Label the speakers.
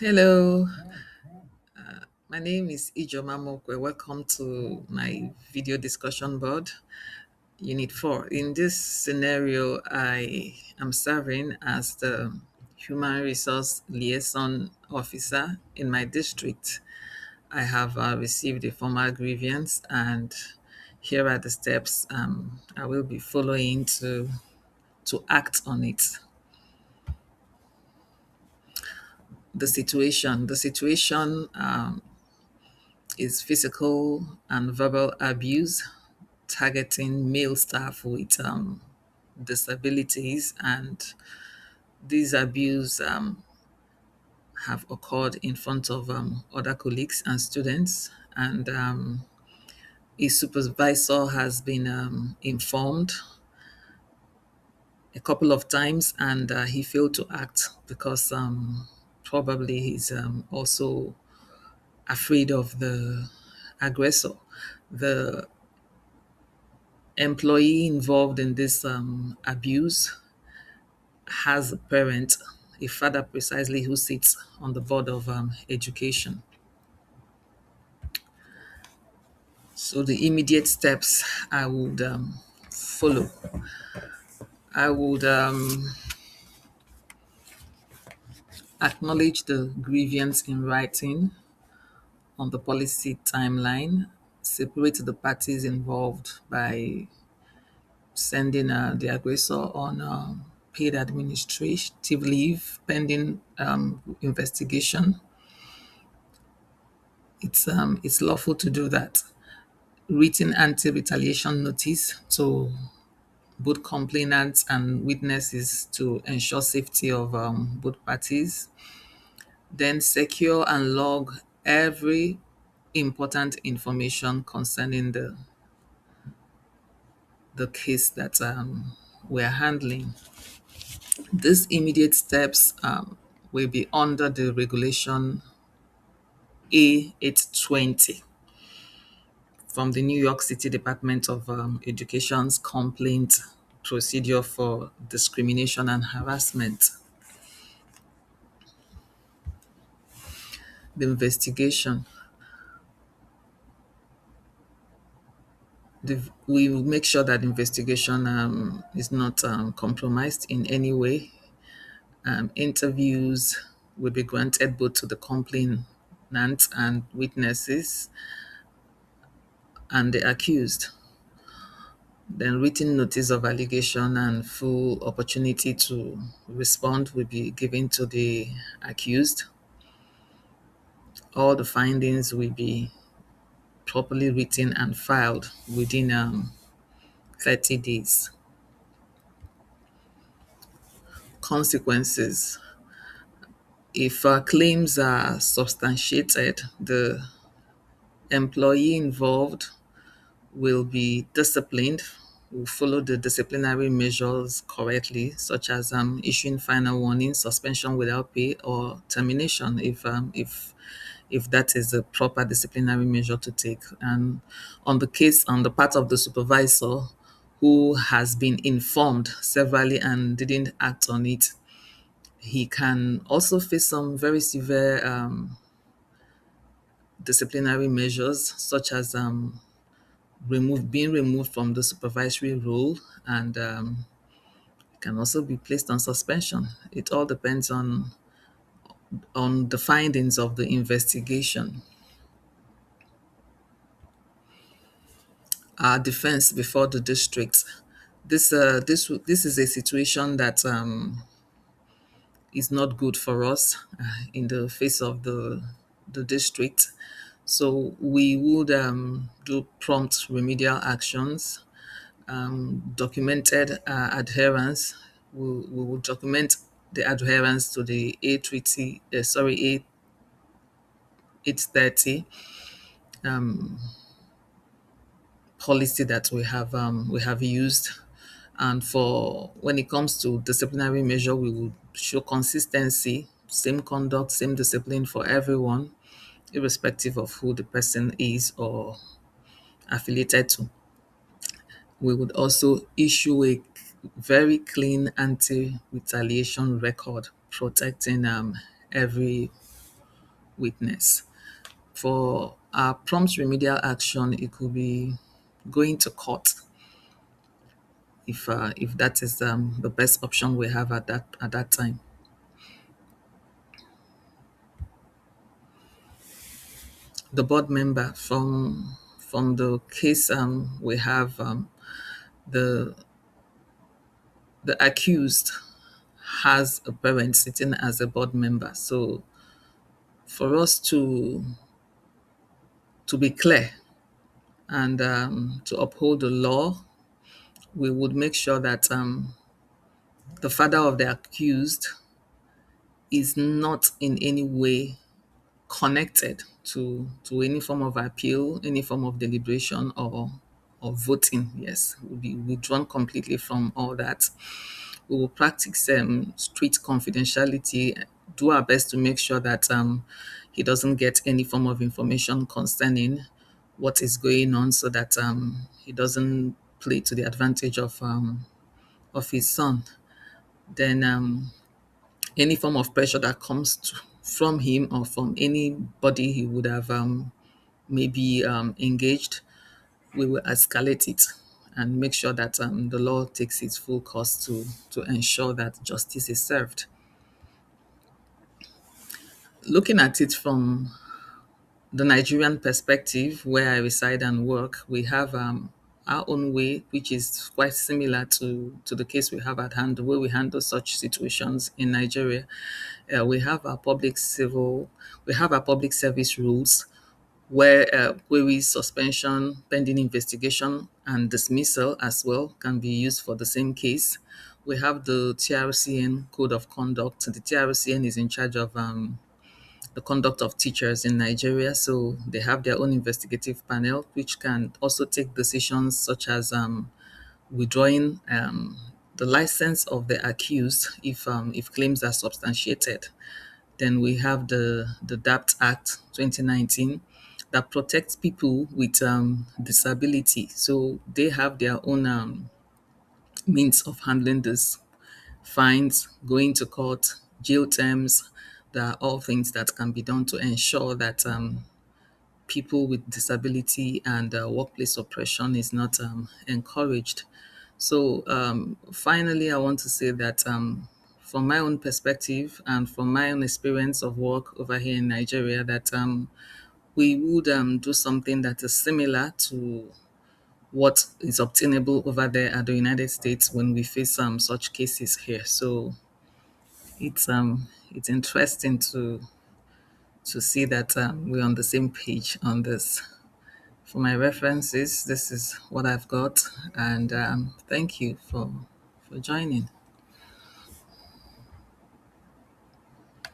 Speaker 1: Hello, my name is Ijoma Mokwe. Welcome to my video discussion board, Unit 4. In this scenario, I am serving as the Human Resource Liaison Officer in my district. I have received a formal grievance, and here are the steps I will be following to act on it. The situation is physical and verbal abuse targeting male staff with disabilities, and these abuse have occurred in front of other colleagues and students, and a supervisor has been informed a couple of times, and he failed to act because probably he's also afraid of the aggressor. The employee involved in this abuse has a parent, a father precisely, who sits on the board of education. So the immediate steps I would follow, I would acknowledge the grievance in writing on the policy timeline, separate the parties involved by sending the aggressor on paid administrative leave pending investigation. It's lawful to do that. Written anti-retaliation notice to both complainants and witnesses to ensure safety of both parties. Then secure and log every important information concerning the case that we're handling. These immediate steps will be under the regulation A820 from the New York City Department of Education's complaint procedure for discrimination and harassment. The investigation, we will make sure that investigation is not compromised in any way. Interviews will be granted both to the complainant and witnesses and the accused. Then written notice of allegation and full opportunity to respond will be given to the accused. All the findings will be properly written and filed within 30 days. Consequences. If claims are substantiated, the employee involved will be disciplined, will follow the disciplinary measures correctly, such as issuing final warning, suspension without pay, or termination if that is a proper disciplinary measure to take. And on the case, on the part of the supervisor who has been informed severally and didn't act on it, he can also face some very severe disciplinary measures, such as being removed from the supervisory role, and can also be placed on suspension. It all depends on the findings of the investigation. Our defense before the district. This is a situation that is not good for us in the face of the district. So we would do prompt remedial actions, documented adherence. We will document the adherence to the A30, sorry, A830 policy that we have used. And for when it comes to disciplinary measure, we will show consistency, same conduct, same discipline for everyone, irrespective of who the person is or affiliated to. We would also issue a very clean anti-retaliation record, protecting everyone witness. For our prompt remedial action, it could be going to court if that is the best option we have at that time. The board member from the case we have the the accused has a parent sitting as a board member. So for us to be clear and to uphold the law, we would make sure that the father of the accused is not in any way connected to any form of appeal, any form of deliberation or voting. Yes, will be withdrawn completely from all that. We will practice strict confidentiality, do our best to make sure that he doesn't get any form of information concerning what is going on, so that he doesn't play to the advantage of his son. Then any form of pressure that comes from him or from anybody he would have maybe engaged, we will escalate it and make sure that the law takes its full course to ensure that justice is served. Looking at it from the Nigerian perspective, where I reside and work, we have our own way, which is quite similar to the case we have at hand, the way we handle such situations in Nigeria. We have our public service rules, where query, suspension, pending investigation, and dismissal as well can be used for the same case. We have the TRCN Code of Conduct. The TRCN is in charge of the conduct of teachers in Nigeria. So they have their own investigative panel, which can also take decisions such as withdrawing the license of the accused if claims are substantiated. Then we have the DAPT Act 2019 that protects people with disability. So they have their own means of handling this: fines, going to court, jail terms. There are all things that can be done to ensure that people with disability and workplace oppression is not encouraged. So, finally, I want to say that from my own perspective and from my own experience of work over here in Nigeria, that we would do something that is similar to what is obtainable over there at the United States when we face such cases here. So it's interesting to see that we're on the same page on this. For my references, this is what I've got, and thank you for joining.